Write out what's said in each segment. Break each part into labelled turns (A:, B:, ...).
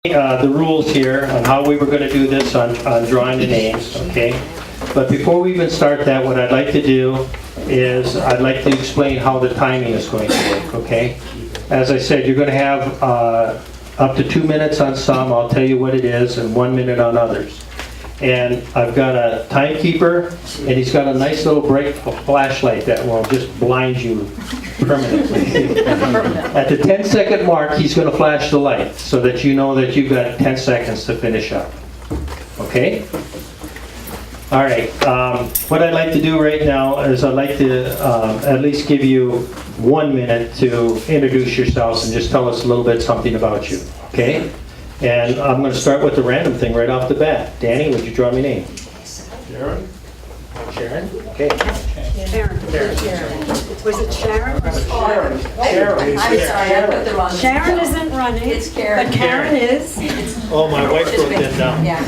A: The rules here on how we were going to do this on drawing the names, okay? But before we even start that, what I'd like to do is I'd like to explain how the timing is going to work, okay? As I said, you're going to have up to 2 minutes on some, I'll tell you what it is, and 1 minute on others. And I've got a timekeeper, and he's got a nice little bright flashlight that will just blind you permanently. At the 10-second mark, he's going to flash the light so that you know that you've got 10 seconds to finish up. Okay? All right. What I'd like to do right now is I'd like to at least give you 1 minute to introduce yourselves and just tell us a little bit something about you. Okay? And I'm going to start with the random thing right off the bat. Danny, would you draw me name? Sharon. Sharon? Okay.
B: Sharon. Was it Sharon?
C: Sharon.
B: I'm sorry, I put the wrong. Sharon isn't running. It's Karen. But Karen is.
A: Oh, my wife wrote that down.
B: Yeah.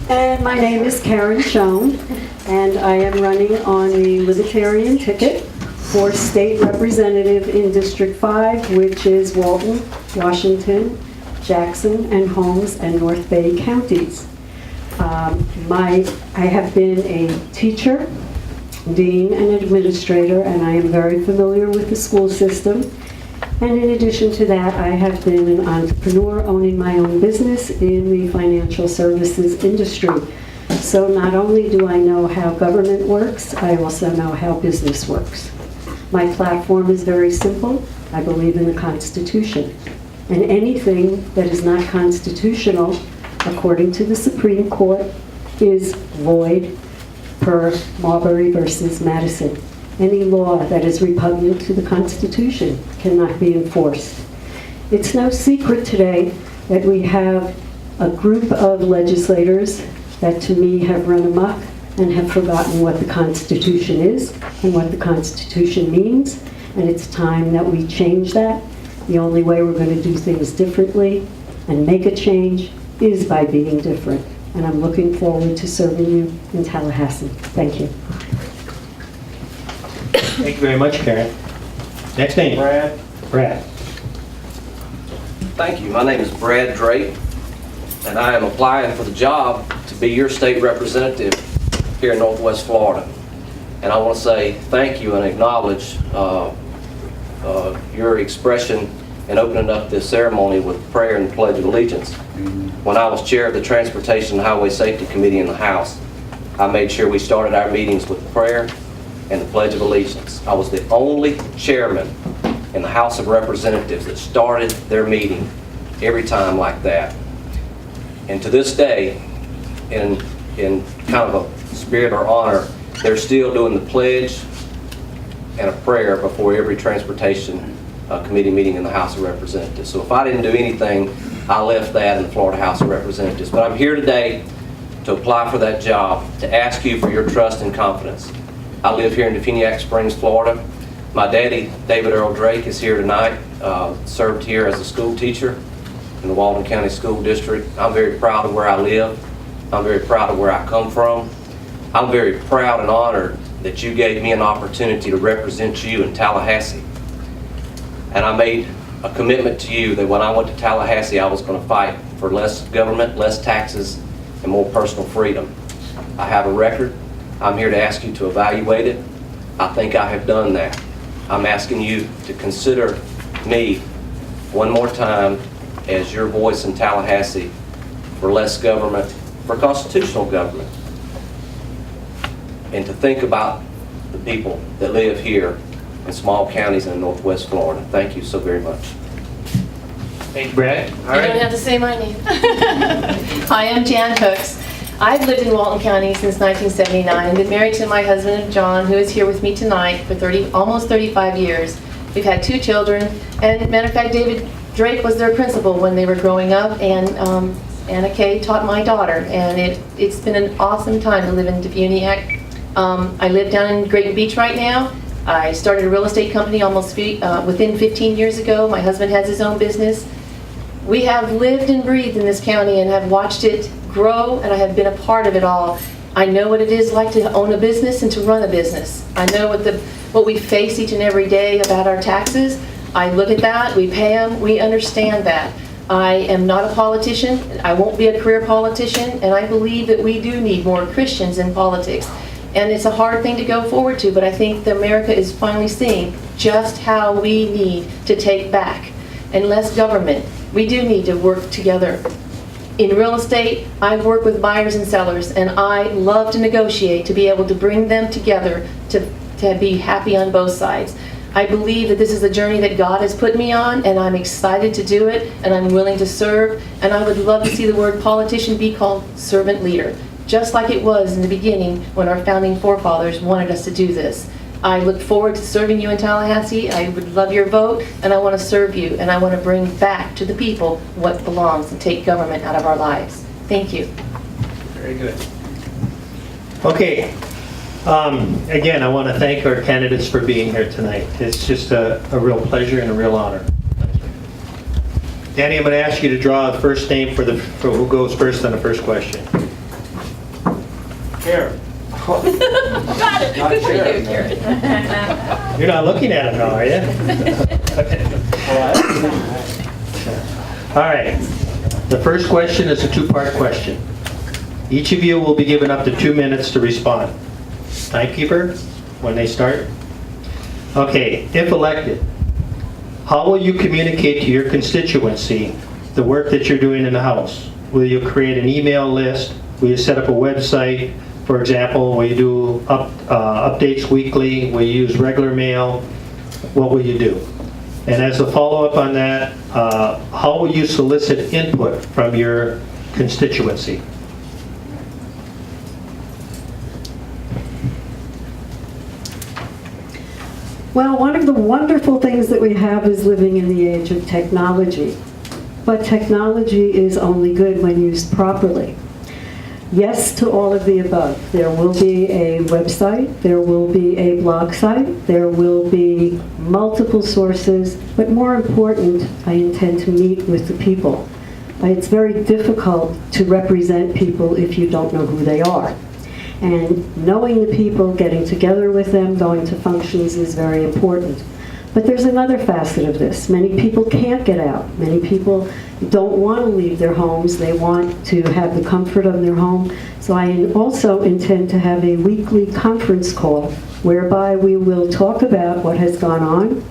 D: And my name is Karen Schoen, and I am running on the Libertarian ticket for state representative in District 5, which is Walton, Washington, Jackson, and Holmes, and North Bay counties. I have been a teacher, dean, and administrator, and I am very familiar with the school system. And in addition to that, I have been an entrepreneur owning my own business in the financial services industry. So not only do I know how government works, I also know how business works. My platform is very simple. I believe in the Constitution. And anything that is not constitutional, according to the Supreme Court, is void per Marbury versus Madison. Any law that is repugnant to the Constitution cannot be enforced. It's no secret today that we have a group of legislators that to me have run amok and have forgotten what the Constitution is and what the Constitution means, and it's time that we change that. The only way we're going to do things differently and make a change is by being different. And I'm looking forward to serving you in Tallahassee. Thank you.
A: Thank you very much, Karen. Next name.
C: Brad.
A: Brad.
E: Thank you. My name is Brad Drake, and I am applying for the job to be your state representative here in Northwest Florida. And I want to say thank you and acknowledge your expression in opening up this ceremony with prayer and the Pledge of Allegiance. When I was chair of the Transportation and Highway Safety Committee in the House, I made sure we started our meetings with prayer and the Pledge of Allegiance. I was the only chairman in the House of Representatives that started their meeting every time like that. And to this day, in kind of a spirit or honor, they're still doing the pledge and a prayer before every Transportation Committee meeting in the House of Representatives. So if I didn't do anything, I left that in the Florida House of Representatives. But I'm here today to apply for that job, to ask you for your trust and confidence. I live here in Definiak Springs, Florida. My daddy, David Earl Drake, is here tonight, served here as a school teacher in the Walton County School District. I'm very proud of where I live. I'm very proud of where I come from. I'm very proud and honored that you gave me an opportunity to represent you in Tallahassee. And I made a commitment to you that when I went to Tallahassee, I was going to fight for less government, less taxes, and more personal freedom. I have a record. I'm here to ask you to evaluate it. I think I have done that. I'm asking you to consider me one more time as your voice in Tallahassee for less government, for constitutional government, and to think about the people that live here in small counties in Northwest Florida. Thank you so very much.
A: Thank you, Brad. All
F: You don't
A: right.
F: have to say my name. Hi, I'm Jan Hooks. I've lived in Walton County since 1979 and been married to my husband, John, who is here with me tonight for almost 35 years. We've had 2 children, and matter of fact, David Drake was their principal when they were growing up, and Anna Kay taught my daughter, and it's been an awesome time to live in Defuniak. I live down in Grayton Beach right now. I started a real estate company almost within 15 years ago. My husband has his own business. We have lived and breathed in this county and have watched it grow, and I have been a part of it all. I know what it is like to own a business and to run a business. I know what we face each and every day about our taxes. I look at that, we pay them, we understand that. I am not a politician, I won't be a career politician, and I believe that we do need more Christians in politics. And it's a hard thing to go forward to, but I think that America is finally seeing just how we need to take back. And less government. We do need to work together. In real estate, I work with buyers and sellers, and I love to negotiate to be able to bring them together to be happy on both sides. I believe that this is a journey that God has put me on, and I'm excited to do it, and I'm willing to serve, and I would love to see the word politician be called servant leader, just like it was in the beginning when our founding forefathers wanted us to do this. I look forward to serving you in Tallahassee. I would love your vote, and I want to serve you, and I want to bring back to the people what belongs and take government out of our lives. Thank you.
A: Very good. Okay. Again, I want to thank our candidates for being here tonight. It's just a real pleasure and a real honor. Danny, I'm going to ask you to draw the first name for who goes first on the first question. Karen.
B: Got it. Good for you, Karen.
A: You're not looking at him now, are you? All right. The first question is a two-part question. Each of you will be given up to 2 minutes to respond. Timekeeper, when they start. Okay, if elected, how will you communicate to your constituency the work that you're doing in the House? Will you create an email list? Will you set up a website? For example, will you do updates weekly? Will you use regular mail? What will you do? And as a follow-up on that, how will you solicit input from your constituency?
D: Well, one of the wonderful things that we have is living in the age of technology. But technology is only good when used properly. Yes to all of the above. There will be a website, there will be a blog site, there will be multiple sources, but more important, I intend to meet with the people. It's very difficult to represent people if you don't know who they are. And knowing the people, getting together with them, going to functions is very important. But there's another facet of this. Many people can't get out. Many people don't want to leave their homes. They want to have the comfort of their home. So I also intend to have a weekly conference call whereby we will talk about what has gone on,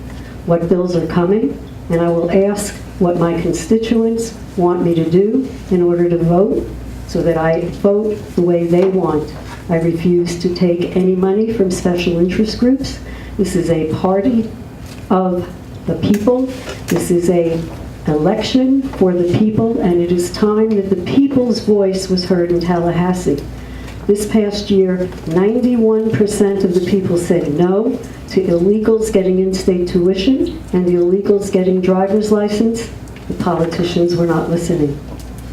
D: what bills are coming, and I will ask what my constituents want me to do in order to vote so that I vote the way they want. I refuse to take any money from special interest groups. This is a party of the people. This is an election for the people, and it is time that the people's voice was heard in Tallahassee. This past year, 91% of the people said no to illegals getting in-state tuition and the illegals getting driver's license. The politicians were not listening.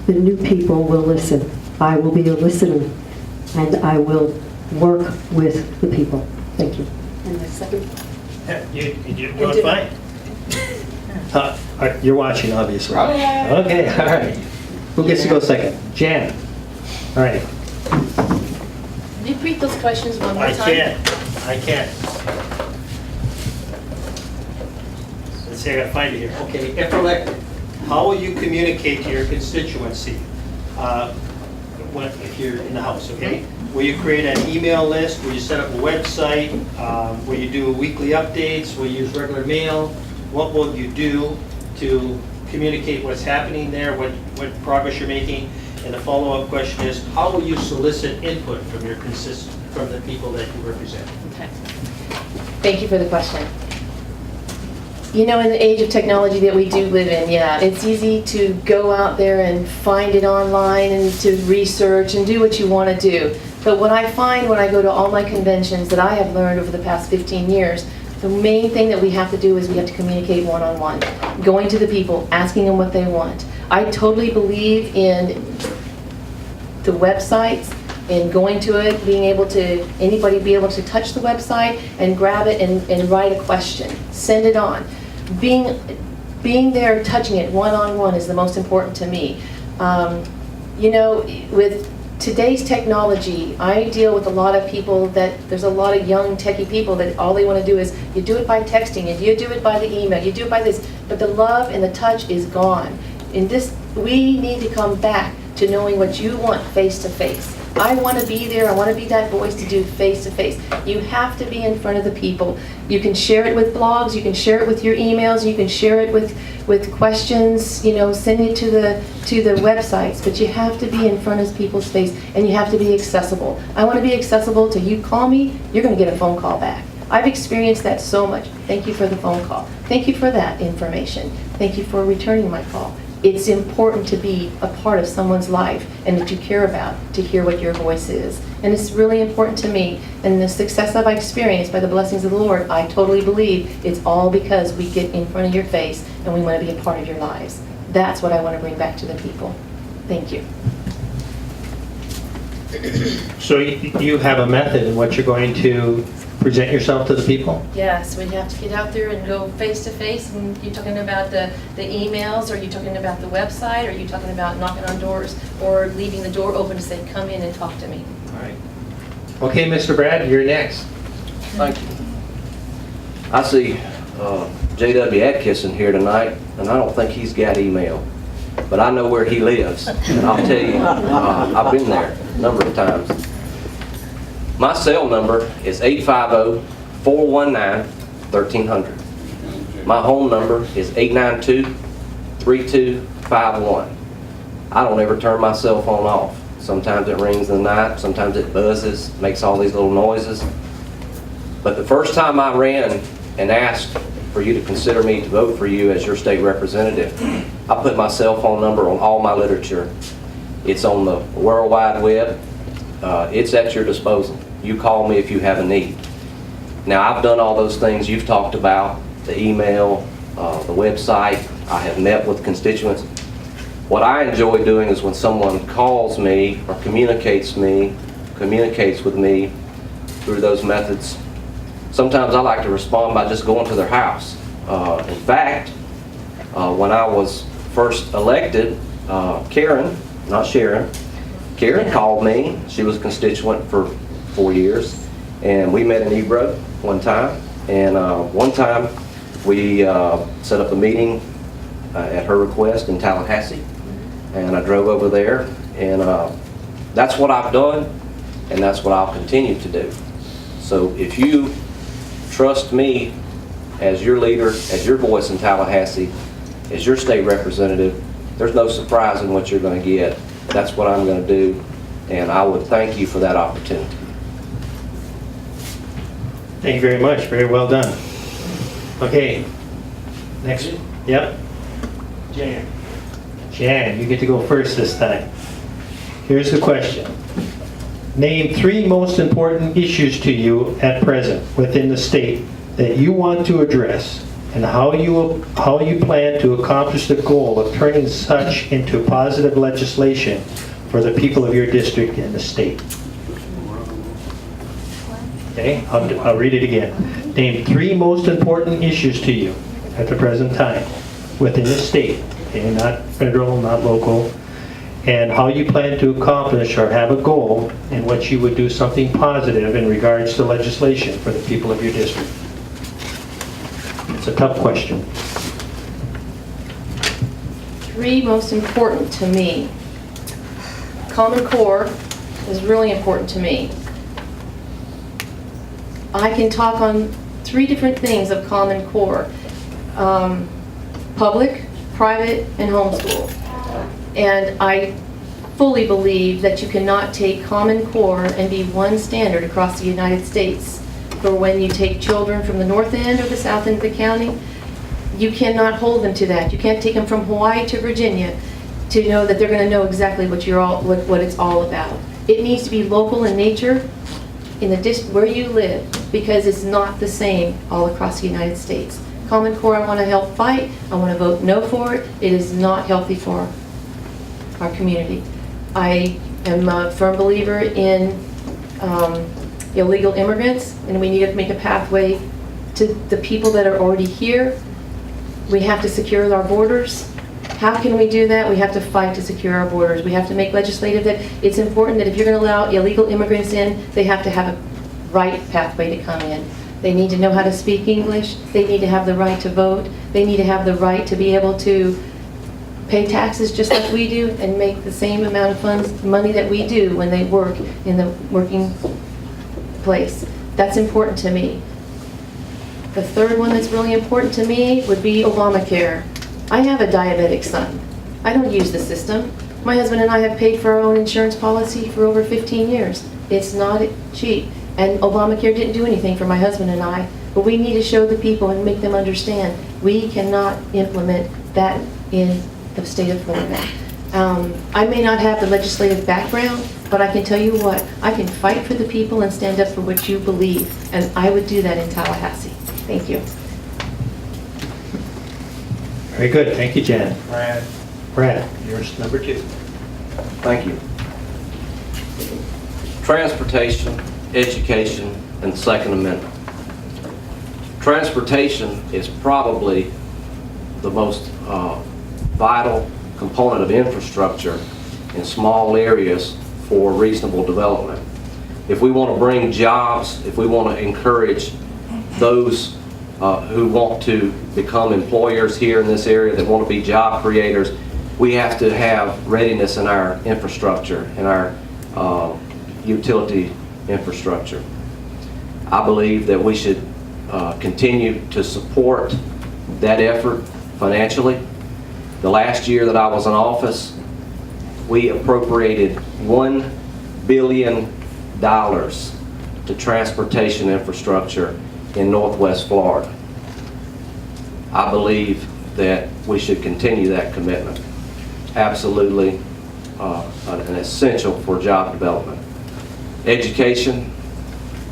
D: The new people will listen. I will be a listener, and I will work with the people. Thank you. And the second.
A: You're doing fine. You're watching, obviously. Okay, all right. Who gets to go second? Jan. All right.
F: Repeat those questions one more
A: I
F: time.
A: can't. Let's see, I gotta find it here. Okay, if elected, how will you communicate to your constituency if you're in the House, okay? Will you create an email list? Will you set up a website? Will you do weekly updates? Will you use regular mail? What will you do to communicate what's happening there, what progress you're making? And the follow-up question is, how will you solicit input from from the people that you represent?
F: Okay. Thank you for the question. You know, in the age of technology that we do live in, yeah, it's easy to go out there and find it online and to research and do what you want to do. But what I find when I go to all my conventions that I have learned over the past 15 years, the main thing that we have to do is we have to communicate one-on-one, going to the people, asking them what they want. I totally believe in the websites, in going to it, being able to, anybody be able to touch the website and grab it and write a question, send it on. Being there, touching it one-on-one is the most important to me. You know, with today's technology, I deal with a lot of people there's a lot of young techie people that all they want to do is, you do it by texting, and you do it by the email, you do it by this, but the love and the touch is gone. We need to come back to knowing what you want face to face. I want to be there, I want to be that voice to do face to face. You have to be in front of the people. You can share it with blogs, you can share it with your emails, you can share it with questions, send it to the websites, but you have to be in front of people's face, and you have to be accessible. I want to be accessible to you. Call me, you're going to get a phone call back. I've experienced that so much. Thank you for the phone call. Thank you for that information. Thank you for returning my call. It's important to be a part of someone's life and that you care about, to hear what your voice is. And it's really important to me. And the success that I've experienced by the blessings of the Lord, I totally believe it's all because we get in front of your face and we want to be a part of your lives. That's what I want to bring back to the people. Thank you.
A: So you have a method in what you're going to present yourself to the people?
F: Yes, we have to get out there and go face to face. And you're talking about the emails, or you're talking about the website, or you're talking about knocking on doors, or leaving the door open to say, come in and talk to me.
A: All right. Okay, Mr. Brad, you're next.
E: Thank you. I see J.W. Atkinson here tonight, and I don't think he's got email, but I know where he lives, and I'll tell you, I've been there a number of times. My cell number is 850-419-1300. My home number is 892-3251. I don't ever turn my cell phone off. Sometimes it rings in the night, sometimes it buzzes, makes all these little noises. But the first time I ran and asked for you to consider me to vote for you as your state representative, I put my cell phone number on all my literature. It's on the World Wide Web. It's at your disposal. You call me if you have a need. Now, I've done all those things you've talked about, the email, the website. I have met with constituents. What I enjoy doing is when someone calls me or communicates with me through those methods. Sometimes I like to respond by just going to their house. In fact, when I was first elected, Karen, not Sharon, Karen called me. She was a constituent for 4 years, and we met in Ebro one time. And one time we set up a meeting at her request in Tallahassee, and I drove over there, and that's what I've done, and that's what I'll continue to do. So if you trust me as your leader, as your voice in Tallahassee, as your state representative, there's no surprise in what you're going to get. That's what I'm going to do, and I would thank you for that opportunity.
A: Thank you very much. Very well done. Okay. Next. Yep. Jan. Jan, you get to go first this time. Here's the question. Name 3 most important issues to you at present within the state that you want to address, and how you plan to accomplish the goal of turning such into positive legislation for the people of your district and the state. Okay, I'll read it again. Name 3 most important issues to you at the present time within the state, okay, not federal, not local, and how you plan to accomplish or have a goal in which you would do something positive in regards to legislation for the people of your district. It's a tough question.
F: 3 most important to me. Common Core is really important to me. I can talk on 3 different things of Common Core. Public, private, and homeschool. And I fully believe that you cannot take Common Core and be one standard across the United States. For when you take children from the north end or the south end of the county, you cannot hold them to that. You can't take them from Hawaii to Virginia to know that they're going to know exactly what it's all about. It needs to be local in nature, in the where you live, because it's not the same all across the United States. Common Core, I want to help fight. I want to vote no for it. It is not healthy for our community. I am a firm believer in illegal immigrants, and we need to make a pathway to the people that are already here. We have to secure our borders. How can we do that? We have to fight to secure our borders. We have to make legislative that it's important that if you're going to allow illegal immigrants in, they have to have a right pathway to come in. They need to know how to speak English. They need to have the right to vote. They need to have the right to be able to pay taxes just like we do and make the same amount of money that we do when they work in the working place. That's important to me. The third one that's really important to me would be Obamacare. I have a diabetic son. I don't use the system. My husband and I have paid for our own insurance policy for over 15 years. It's not cheap. And Obamacare didn't do anything for my husband and I, but we need to show the people and make them understand we cannot implement that in the state of Florida. I may not have the legislative background, but I can tell you what, I can fight for the people and stand up for what you believe, and I would do that in Tallahassee. Thank you.
A: Very good, thank you, Jan. Brad, yours number 2.
E: Thank you. Transportation, education, and the Second Amendment. Transportation is probably the most vital component of infrastructure in small areas for reasonable development. If we want to bring jobs, if we want to encourage those who want to become employers here in this area, that want to be job creators, we have to have readiness in our infrastructure, in our utility infrastructure. I believe that we should continue to support that effort financially. The last year that I was in office, we appropriated $1 billion to transportation infrastructure in Northwest Florida. I believe that we should continue that commitment. Absolutely an essential for job development. Education,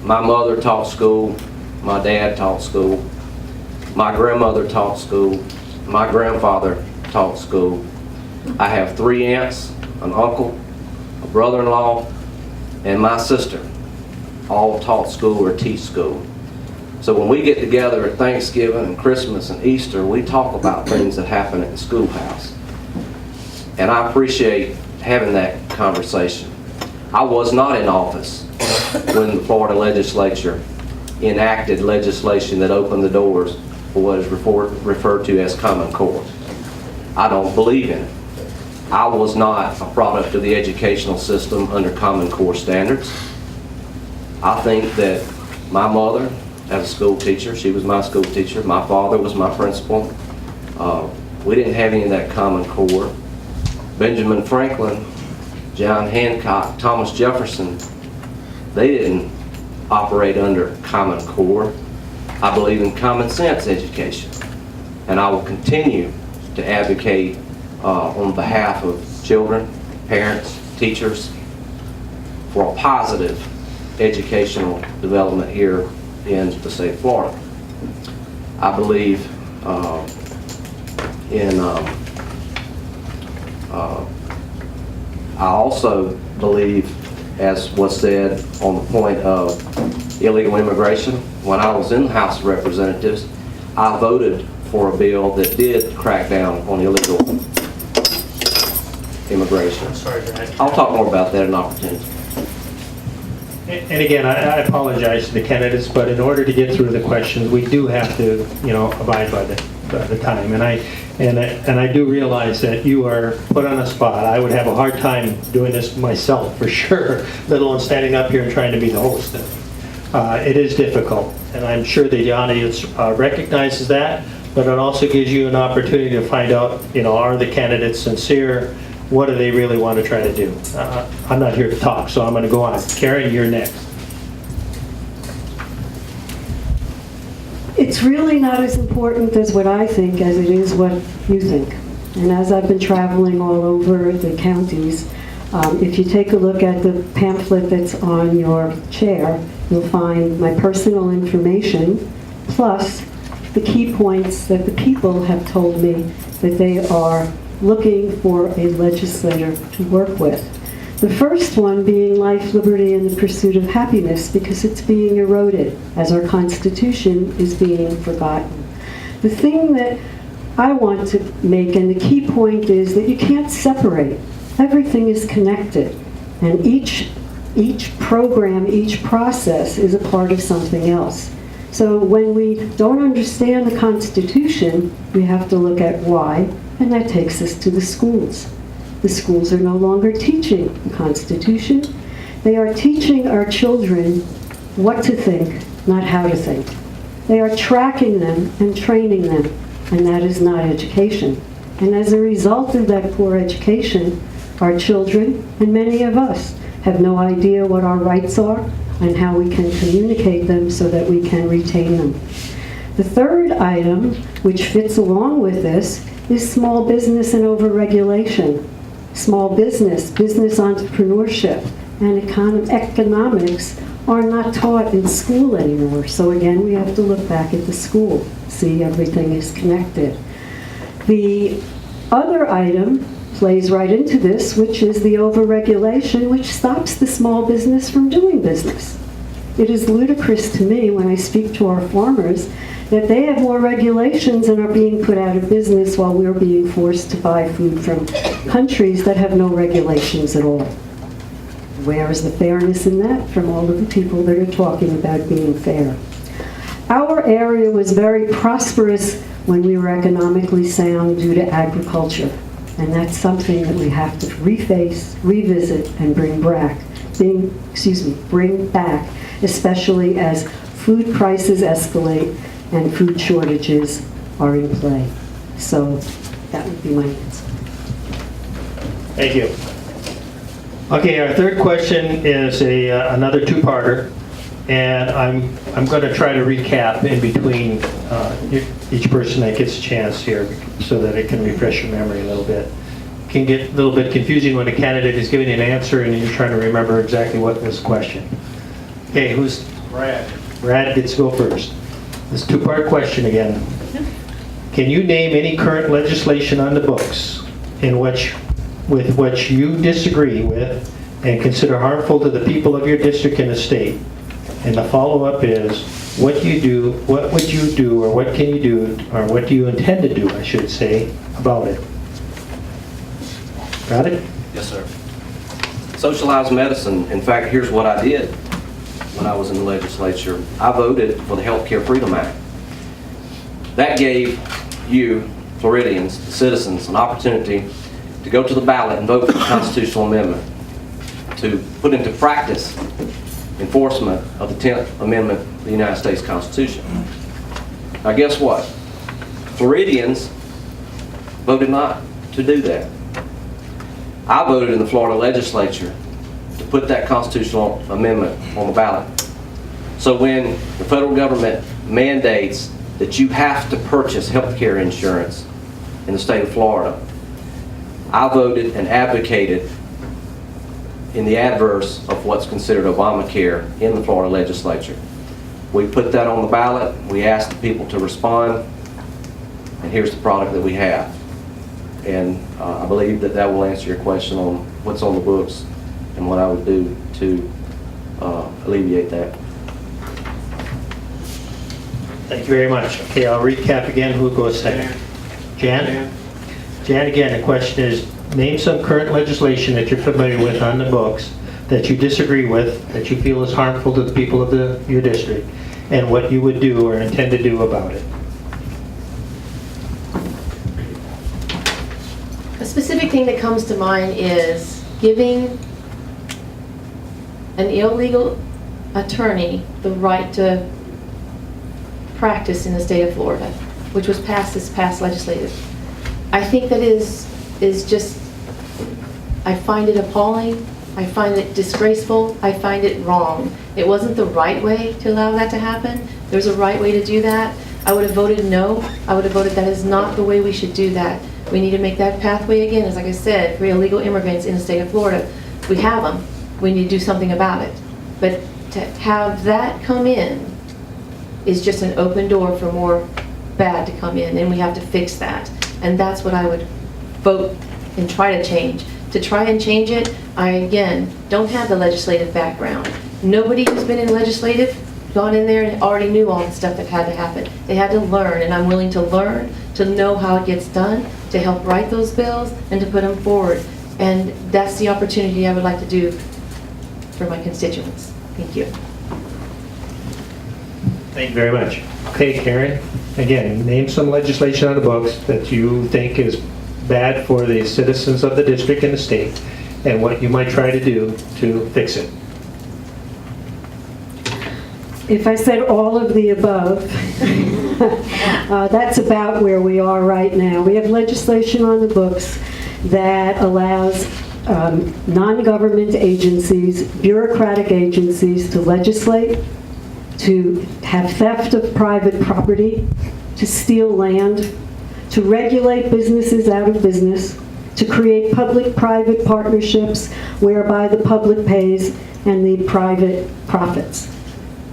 E: my mother taught school, my dad taught school, my grandmother taught school, my grandfather taught school. I have 3 aunts, an uncle, a brother-in-law, and my sister all taught school or teach school. So when we get together at Thanksgiving and Christmas and Easter, we talk about things that happen at the schoolhouse. And I appreciate having that conversation. I was not in office when the Florida legislature enacted legislation that opened the doors for what is referred to as Common Core. I don't believe in it. I was not a product of the educational system under Common Core standards. I think that my mother, as a school teacher, she was my school teacher. My father was my principal. We didn't have any of that Common Core. Benjamin Franklin, John Hancock, Thomas Jefferson, they didn't operate under Common Core. I believe in common sense education. And I will continue to advocate on behalf of children, parents, teachers, for a positive educational development here in the state of Florida. I believe I also believe, as was said on the point of illegal immigration, when I was in the House of Representatives, I voted for a bill that did crack down on illegal immigration.
A: Sorry, Brad.
E: I'll talk more about that in opportunity.
A: And again, I apologize to the candidates, but in order to get through the questions, we do have to, abide by the time. And I do realize that you are put on a spot. I would have a hard time doing this myself, for sure, let alone standing up here and trying to be the host. It is difficult, and I'm sure the audience recognizes that, but it also gives you an opportunity to find out, are the candidates sincere? What do they really want to try to do? I'm not here to talk, so I'm going to go on. Karen, you're next.
D: It's really not as important as what I think as it is what you think. And as I've been traveling all over the counties, if you take a look at the pamphlet that's on your chair, you'll find my personal information, plus the key points that the people have told me that they are looking for a legislator to work with. The first one being life, liberty, and the pursuit of happiness, because it's being eroded as our Constitution is being forgotten. The thing that I want to make, and the key point is that you can't separate. Everything is connected, and each program, each process is a part of something else. So when we don't understand the Constitution, we have to look at why, and that takes us to the schools. The schools are no longer teaching the Constitution. They are teaching our children what to think, not how to think. They are tracking them and training them, and that is not education. And as a result of that poor education, our children, and many of us, have no idea what our rights are and how we can communicate them so that we can retain them. The third item, which fits along with this, is small business and overregulation. Small business, business entrepreneurship, and economics are not taught in school anymore. So again, we have to look back at the school, see everything is connected. The other item plays right into this, which is the overregulation, which stops the small business from doing business. It is ludicrous to me when I speak to our farmers that they have more regulations and are being put out of business while we're being forced to buy food from countries that have no regulations at all. Where is the fairness in that from all of the people that are talking about being fair? Our area was very prosperous when we were economically sound due to agriculture. And that's something that we have to reface, revisit, and bring back, especially as food prices escalate and food shortages are in play. So that would be my answer.
A: Thank you. Okay, our third question is another two-parter, and I'm going to try to recap in between each person that gets a chance here so that it can refresh your memory a little bit. It can get a little bit confusing when a candidate is giving an answer and you're trying to remember exactly what was the question. Okay, who's? Brad. Brad gets to go first. This two-part question again. Can you name any current legislation on the books with which you disagree with and consider harmful to the people of your district and the state? And the follow-up is, what would you do, or what can you do, or what do you intend to do, I should say, about it? Got it?
E: Yes, sir. Socialized medicine, in fact, here's what I did when I was in the legislature. I voted for the Healthcare Freedom Act. That gave you, Floridians, citizens, an opportunity to go to the ballot and vote for the constitutional amendment, to put into practice enforcement of the 10th Amendment of the United States Constitution. Now guess what? Floridians voted not to do that. I voted in the Florida legislature to put that constitutional amendment on the ballot. So when the federal government mandates that you have to purchase health care insurance in the state of Florida, I voted and advocated in the adverse of what's considered Obamacare in the Florida legislature. We put that on the ballot, we asked the people to respond, and here's the product that we have. And I believe that that will answer your question on what's on the books and what I would do to alleviate that.
A: Thank you very much. Okay, I'll recap again. Who goes second? Jan? Jan, again, the question is, name some current legislation that you're familiar with on the books that you disagree with, that you feel is harmful to the people of your district, and what you would do or intend to do about it.
F: A specific thing that comes to mind is giving an illegal attorney the right to practice in the state of Florida, which was passed this past legislative. I think that is just, I find it appalling, I find it disgraceful, I find it wrong. It wasn't the right way to allow that to happen. There's a right way to do that. I would have voted no. I would have voted that is not the way we should do that. We need to make that pathway again, as like I said, for illegal immigrants in the state of Florida. We have them. We need to do something about it. But to have that come in is just an open door for more bad to come in, and we have to fix that. And that's what I would vote and try to change. To try and change it, I, again, don't have the legislative background. Nobody who's been in legislative gone in there and already knew all the stuff that had to happen. They had to learn, and I'm willing to learn to know how it gets done, to help write those bills, and to put them forward. And that's the opportunity I would like to do for my constituents. Thank you.
A: Thank you very much. Okay, Karen, again, name some legislation on the books that you think is bad for the citizens of the district and the state, and what you might try to do to fix it.
D: If I said all of the above, that's about where we are right now. We have legislation on the books that allows non-government agencies, bureaucratic agencies to legislate, to have theft of private property, to steal land, to regulate businesses out of business, to create public-private partnerships whereby the public pays and the private profits.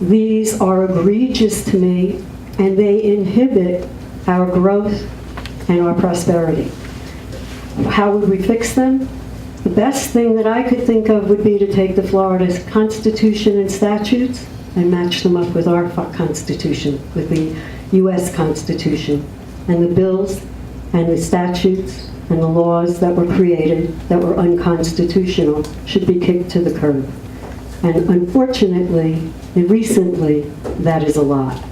D: These are egregious to me, and they inhibit our growth and our prosperity. How would we fix them? The best thing that I could think of would be to take the Florida Constitution and statutes and match them up with our Constitution, with the U.S. Constitution. And the bills and the statutes and the laws that were created that were unconstitutional should be kicked to the curb. And unfortunately, recently, that is a lot.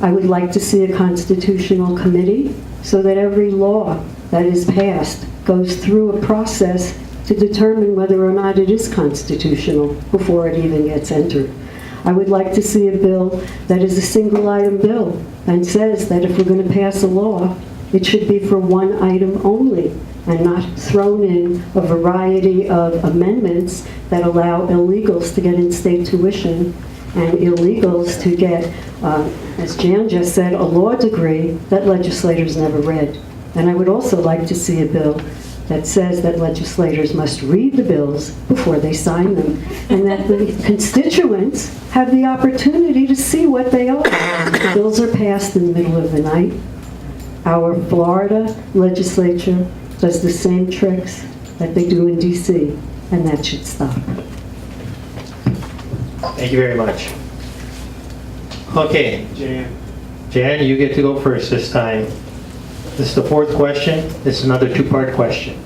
D: I would like to see a constitutional committee so that every law that is passed goes through a process to determine whether or not it is constitutional before it even gets entered. I would like to see a bill that is a single item bill and says that if we're going to pass a law, it should be for one item only and not thrown in a variety of amendments that allow illegals to get in-state tuition and illegals to get, as Jan just said, a law degree that legislators never read. And I would also like to see a bill that says that legislators must read the bills before they sign them, and that the constituents have the opportunity to see what they are. Bills are passed in the middle of the night. Our Florida legislature does the same tricks that they do in D.C., and that should stop.
A: Thank you very much. Okay, Jan, you get to go first this time. This is the fourth question. This is another two-part question.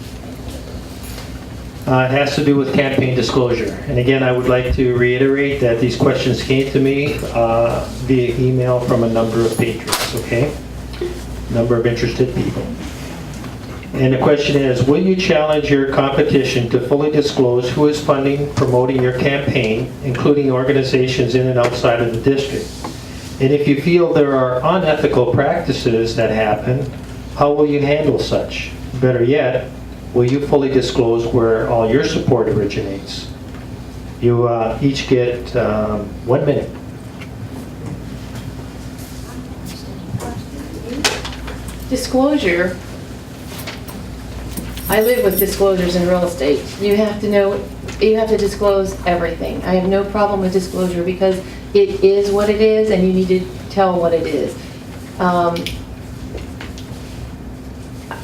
A: It has to do with campaign disclosure. And again, I would like to reiterate that these questions came to me via email from a number of patrons, okay? Number of interested people. And the question is, will you challenge your competition to fully disclose who is funding, promoting your campaign, including organizations in and outside of the district? And if you feel there are unethical practices that happen, how will you handle such? Better yet, will you fully disclose where all your support originates? You each get 1 minute.
F: Disclosure. I live with disclosures in real estate. You have to know, you have to disclose everything. I have no problem with disclosure because it is what it is and you need to tell what it is.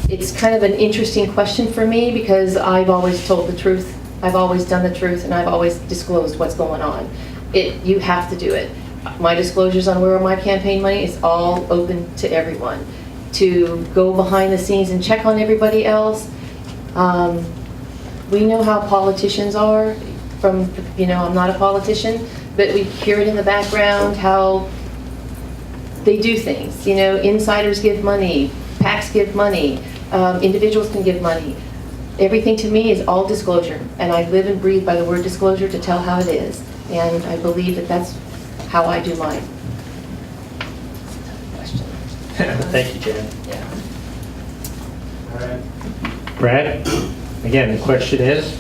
F: It's kind of an interesting question for me because I've always told the truth. I've always done the truth and I've always disclosed what's going on. You have to do it. My disclosures on where my campaign money is all open to everyone. To go behind the scenes and check on everybody else. We know how politicians are from, I'm not a politician, but we hear it in the background how they do things. Insiders give money, PACs give money, individuals can give money. Everything to me is all disclosure, and I live and breathe by the word disclosure to tell how it is. And I believe that that's how I do mine.
A: Thank you, Jan.
F: Yeah.
A: All right. Brad, again, the question is,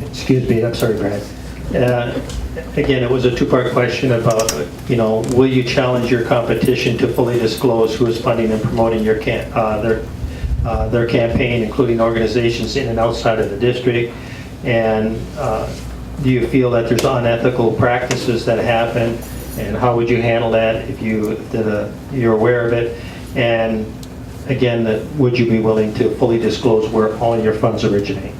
A: excuse me, I'm sorry, Brad. Again, it was a two-part question about, will you challenge your competition to fully disclose who is funding and promoting your their campaign, including organizations in and outside of the district? And do you feel that there's unethical practices that happen? And how would you handle that if you're aware of it? And again, would you be willing to fully disclose where all your funds originate?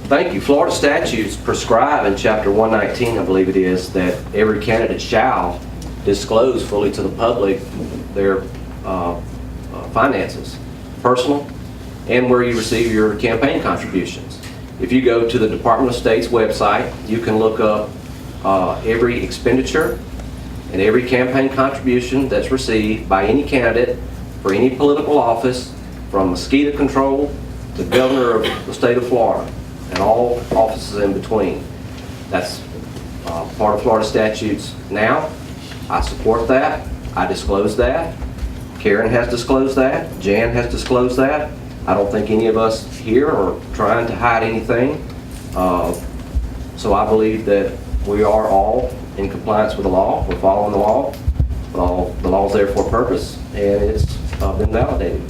E: Thank you. Florida statutes prescribe in Chapter 119, I believe it is, that every candidate shall disclose fully to the public their finances, personal, and where you receive your campaign contributions. If you go to the Department of State's website, you can look up every expenditure and every campaign contribution that's received by any candidate for any political office, from mosquito control to governor of the state of Florida, and all offices in between. That's part of Florida statutes now. I support that. I disclose that. Karen has disclosed that. Jan has disclosed that. I don't think any of us here are trying to hide anything. So I believe that we are all in compliance with the law. We're following the law. The law's there for a purpose, and it's been validated.